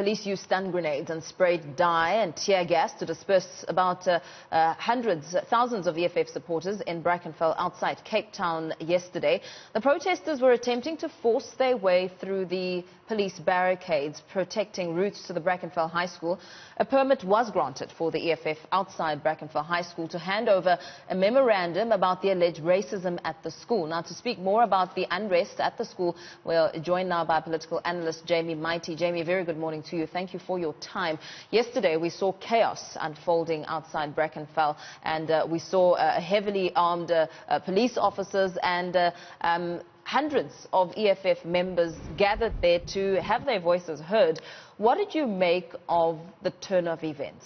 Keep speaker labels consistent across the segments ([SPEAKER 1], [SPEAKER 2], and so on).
[SPEAKER 1] police used stun grenades and sprayed dye and tear gas to disperse about thousands of EFF supporters in Brackenfell outside Cape Town yesterday. The protesters were attempting to force their way through the police barricades protecting routes to the Brackenfell High School. A permit was granted for the EFF outside Brackenfell High School to hand over a memorandum about the alleged racism at the school. Now, to speak more about the unrest at the school, we're joined now by political analyst Mighti. Jamie, very good morning to you. Thank you for your time. Yesterday, we saw chaos unfolding outside Brackenfell, and we saw heavily armed police officers and hundreds of EFF members gathered there to have their voices heard. What did you make of the turn of events?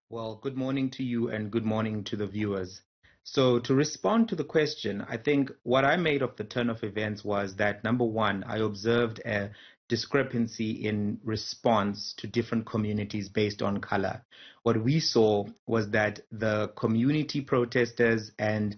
[SPEAKER 2] Well, good morning to you and good morning to the viewers. So to respond to the question, I think what I made of the turn of events was that, number one, I observed a discrepancy in response to different communities based on color. What we saw was that the community protesters and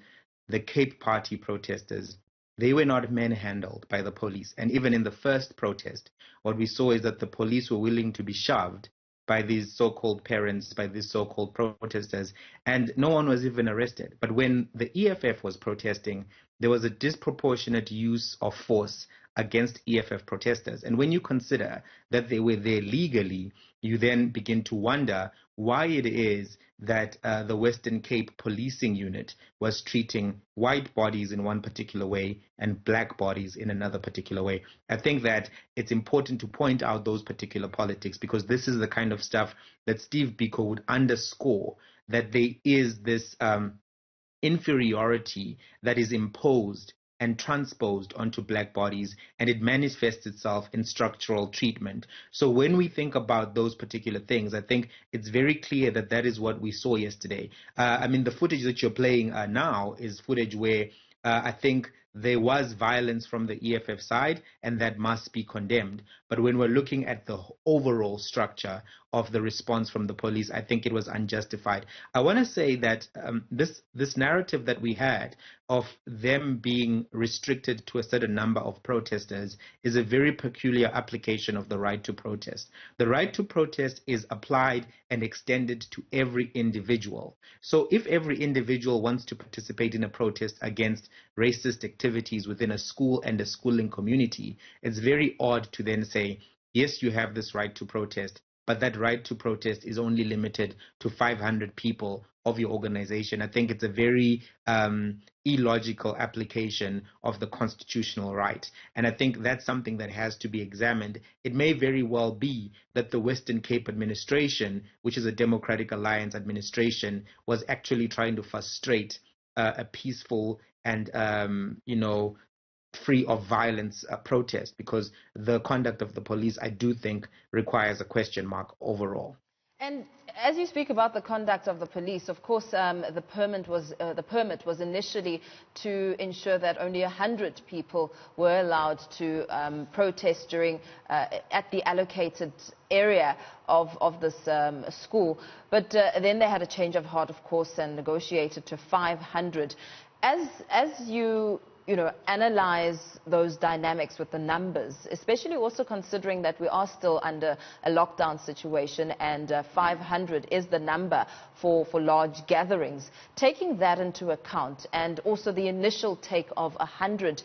[SPEAKER 2] the Cape Party protesters, they were not manhandled by the police. And even in the first protest, what we saw is that the police were willing to be shoved by these so-called parents, by these so-called protesters, and no one was even arrested. But when the EFF was protesting, there was a disproportionate use of force against EFF protesters. And when you consider that they were there legally, you then begin to wonder why it is that the Western Cape policing unit was treating white bodies in one particular way and black bodies in another particular way. I think that it's important to point out those particular politics, because this is the kind of stuff that Steve Biko would underscore, that there is this inferiority that is imposed and transposed onto black bodies, and it manifests itself in structural treatment. So when we think about those particular things, I think it's very clear that that is what we saw yesterday. I mean, the footage that you're playing now is footage where I think there was violence from the EFF side, and that must be condemned. But when we're looking at the overall structure of the response from the police, I think it was unjustified. I want to say that this narrative that we had of them being restricted to a certain number of protesters is a very peculiar application of the right to protest. The right to protest is applied and extended to every individual. So if every individual wants to participate in a protest against racist activities within a school and a schooling community, it's very odd to then say, yes, you have this right to protest, but that right to protest is only limited to 500 people of your organization. I think it's a very illogical application of the constitutional right. And I think that's something that has to be examined. It may very well be that the Western Cape administration, which is a Democratic Alliance administration, was actually trying to frustrate a peaceful and, free of violence protest, because the conduct of the police, I do think, requires a question mark overall.
[SPEAKER 1] And as you speak about the conduct of the police, of course, the permit was initially to ensure that only 100 people were allowed to protest during at the allocated area of this school. But then they had a change of heart, of course, and negotiated to 500. As you analyze those dynamics with the numbers, especially also considering that we are still under a lockdown situation and 500 is the number for large gatherings. Taking that into account, and also the initial take of 100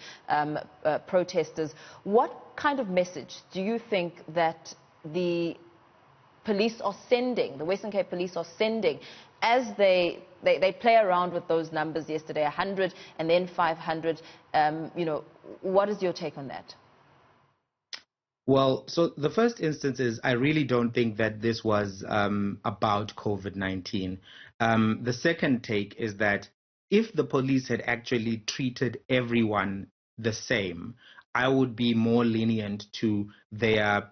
[SPEAKER 1] protesters, what kind of message do you think that the police are sending, the Western Cape police are sending, as they play around with those numbers yesterday, 100 and then 500, what is your take on that?
[SPEAKER 2] Well, so the first instance is, I really don't think that this was about COVID-19. The second take is that if the police had actually treated everyone the same, I would be more lenient to their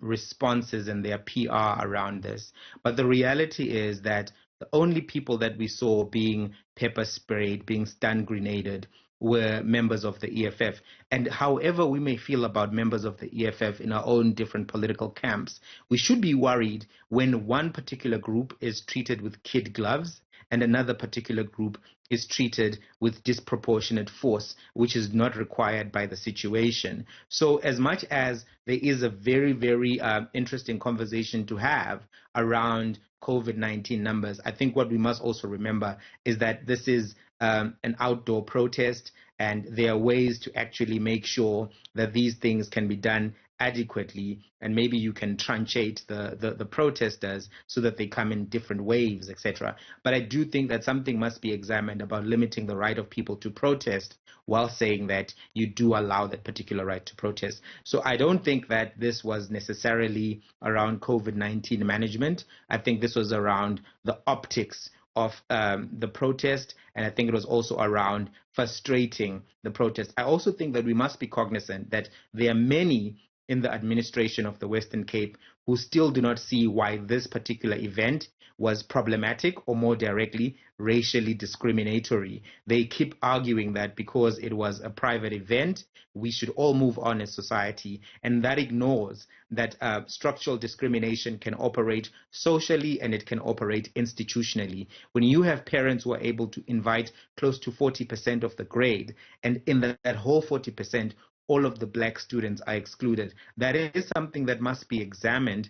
[SPEAKER 2] responses and their PR around this. But the reality is that the only people that we saw being pepper sprayed, being stun grenaded, were members of the EFF. And however we may feel about members of the EFF in our own different political camps, we should be worried when one particular group is treated with kid gloves and another particular group is treated with disproportionate force, which is not required by the situation. So as much as there is a very, very interesting conversation to have around COVID-19 numbers, I think what we must also remember is that this is an outdoor protest, and there are ways to actually make sure that these things can be done adequately, and maybe you can truncate the protesters so that they come in different waves, etc. But I do think that something must be examined about limiting the right of people to protest while saying that you do allow that particular right to protest. So I don't think that this was necessarily around COVID-19 management. I think this was around the optics of the protest, and I think it was also around frustrating the protest. I also think that we must be cognizant that there are many in the administration of the Western Cape who still do not see why this particular event was problematic, or more directly, racially discriminatory. They keep arguing that because it was a private event, we should all move on as society, and that ignores that structural discrimination can operate socially and it can operate institutionally. When you have parents who are able to invite close to 40% of the grade, and in that whole 40%, all of the black students are excluded, that is something that must be examined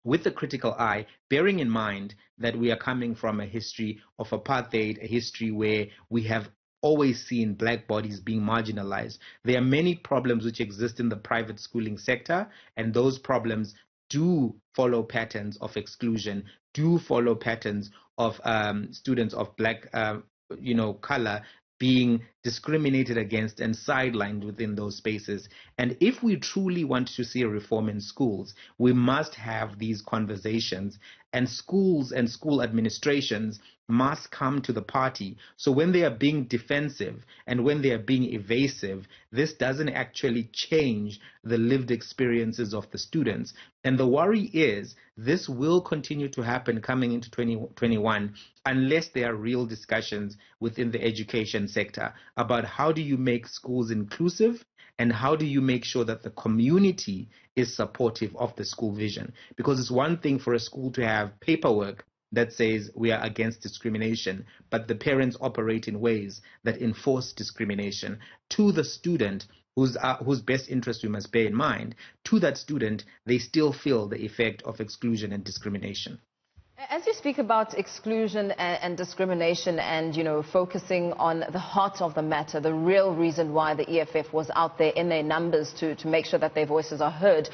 [SPEAKER 2] with a critical eye, bearing in mind that we are coming from a history of apartheid, a history where we have always seen black bodies being marginalized. There are many problems which exist in the private schooling sector, and those problems do follow patterns of exclusion, do follow patterns of students of black color being discriminated against and sidelined within those spaces. And if we truly want to see a reform in schools, we must have these conversations, and schools and school administrations must come to the party. So when they are being defensive and when they are being evasive, this doesn't actually change the lived experiences of the students. And the worry is this will continue to happen coming into 2021 unless there are real discussions within the education sector about how do you make schools inclusive and how do you make sure that the community is supportive of the school vision. Because it's one thing for a school to have paperwork that says we are against discrimination, but the parents operate in ways that enforce discrimination to the student, whose best interest we must bear in mind. To that student, they still feel the effect of exclusion and discrimination.
[SPEAKER 1] As you speak about exclusion and discrimination and, focusing on the heart of the matter, the real reason why the EFF was out there in their numbers to make sure that their voices are heard,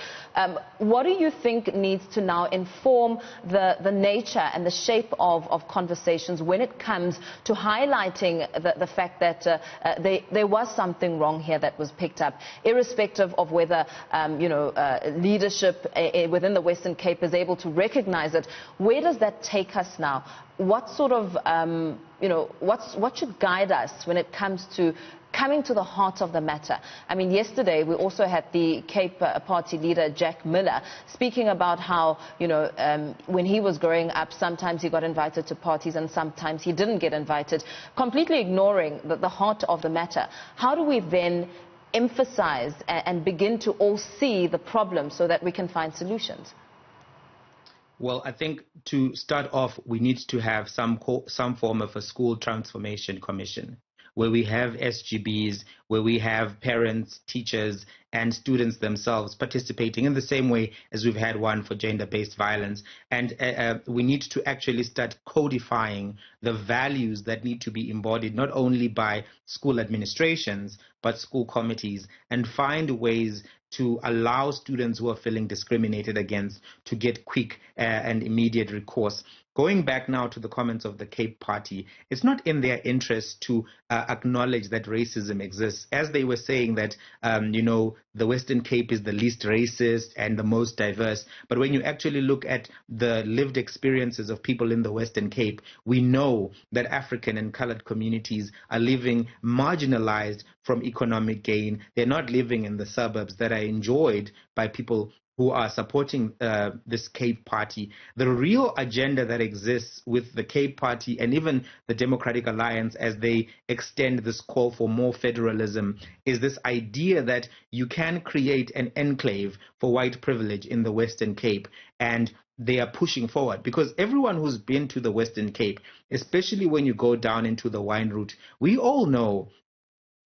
[SPEAKER 1] what do you think needs to now inform the nature and the shape of conversations when it comes to highlighting the fact that there was something wrong here that was picked up, irrespective of whether, leadership within the Western Cape is able to recognize it? Where does that take us now? What sort of, what should guide us when it comes to coming to the heart of the matter? I mean, yesterday we also had the Cape Party leader, Jack Miller, speaking about how, when he was growing up, sometimes he got invited to parties and sometimes he didn't get invited, completely ignoring the heart of the matter. How do we then emphasize and begin to all see the problem so that we can find solutions?
[SPEAKER 2] Well, I think to start off, we need to have some form of a school transformation commission, where we have SGBs, where we have parents, teachers, and students themselves participating in the same way as we've had one for gender-based violence. And we need to actually start codifying the values that need to be embodied not only by school administrations, but school committees, and find ways to allow students who are feeling discriminated against to get quick and immediate recourse. Going back now to the comments of the Cape Party, it's not in their interest to acknowledge that racism exists. As they were saying that, the Western Cape is the least racist and the most diverse. But when you actually look at the lived experiences of people in the Western Cape, we know that African and colored communities are living marginalized from economic gain. They're not living in the suburbs that are enjoyed by people who are supporting this Cape Party. The real agenda that exists with the Cape Party and even the Democratic Alliance as they extend this call for more federalism is this idea that you can create an enclave for white privilege in the Western Cape, and they are pushing forward because everyone who's been to the Western Cape, especially when you go down into the wine route, we all know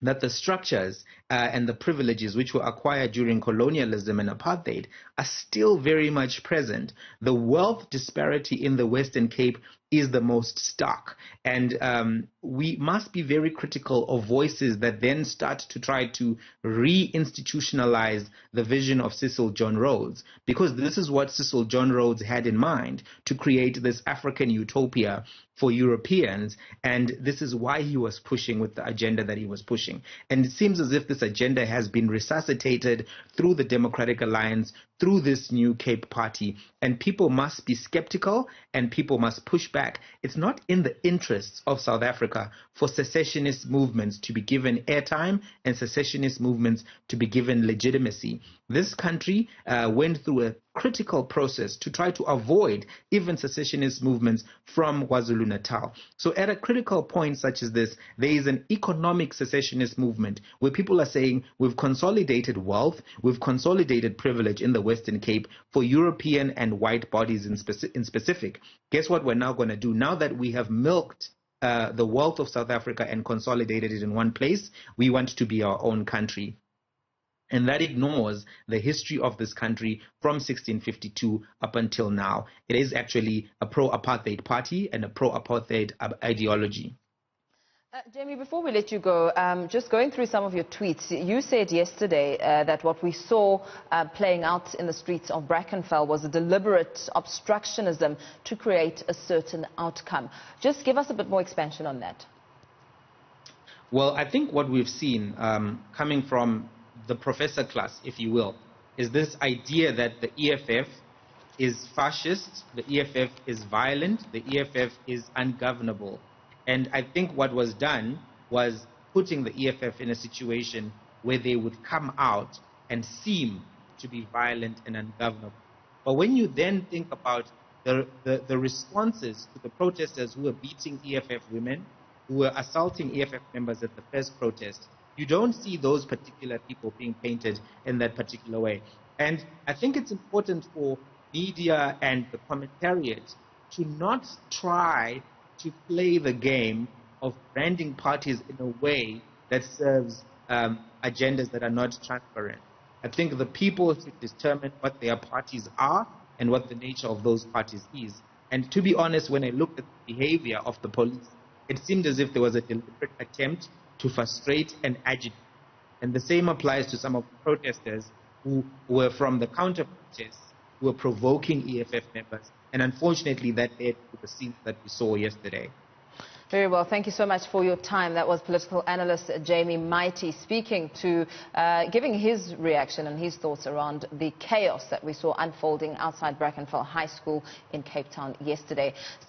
[SPEAKER 2] that the structures and the privileges which were acquired during colonialism and apartheid are still very much present. The wealth disparity in the Western Cape is the most stark. And we must be very critical of voices that then start to try to re-institutionalize the vision of Cecil John Rhodes, because this is what Cecil John Rhodes had in mind, to create this African utopia for Europeans, and this is why he was pushing with the agenda that he was pushing. And it seems as if this agenda has been resuscitated through the Democratic Alliance, through this new Cape Party, and people must be skeptical and people must push back. It's not in the interests of South Africa for secessionist movements to be given airtime and secessionist movements to be given legitimacy. This country went through a critical process to try to avoid even secessionist movements from KwaZulu-Natal. So at a critical point such as this, there is an economic secessionist movement where people are saying we've consolidated wealth, we've consolidated privilege in the Western Cape for European and white bodies in specific. Guess what we're now going to do? Now that we have milked the wealth of South Africa and consolidated it in one place, we want to be our own country. And that ignores the history of this country from 1652 up until now. It is actually a pro-apartheid party and a pro-apartheid ideology.
[SPEAKER 1] Jamie, before we let you go, just going through some of your tweets, you said yesterday that what we saw playing out in the streets of Brackenfell was a deliberate obstructionism to create a certain outcome. Just give us a bit more expansion on that.
[SPEAKER 2] Well, I think what we've seen coming from the professor class, if you will, is this idea that the EFF is fascist, the EFF is violent, the EFF is ungovernable. And I think what was done was putting the EFF in a situation where they would come out and seem to be violent and ungovernable. But when you then think about the responses to the protesters who were beating EFF women, who were assaulting EFF members at the first protest, you don't see those particular people being painted in that particular way. And I think it's important for media and the commentariat to not try to play the game of branding parties in a way that serves agendas that are not transparent. I think the people should determine what their parties are and what the nature of those parties is. And to be honest, when I looked at the behavior of the police, it seemed as if there was a deliberate attempt to frustrate and agitate. And the same applies to some of the protesters who were from the counter-protests, who were provoking EFF members. And unfortunately, that led to the scenes that we saw yesterday.
[SPEAKER 1] Very well. Thank you so much for your time. That was political analyst Jamie Mighti speaking to, giving his reaction and his thoughts around the chaos that we saw unfolding outside Brackenfell High School in Cape Town yesterday.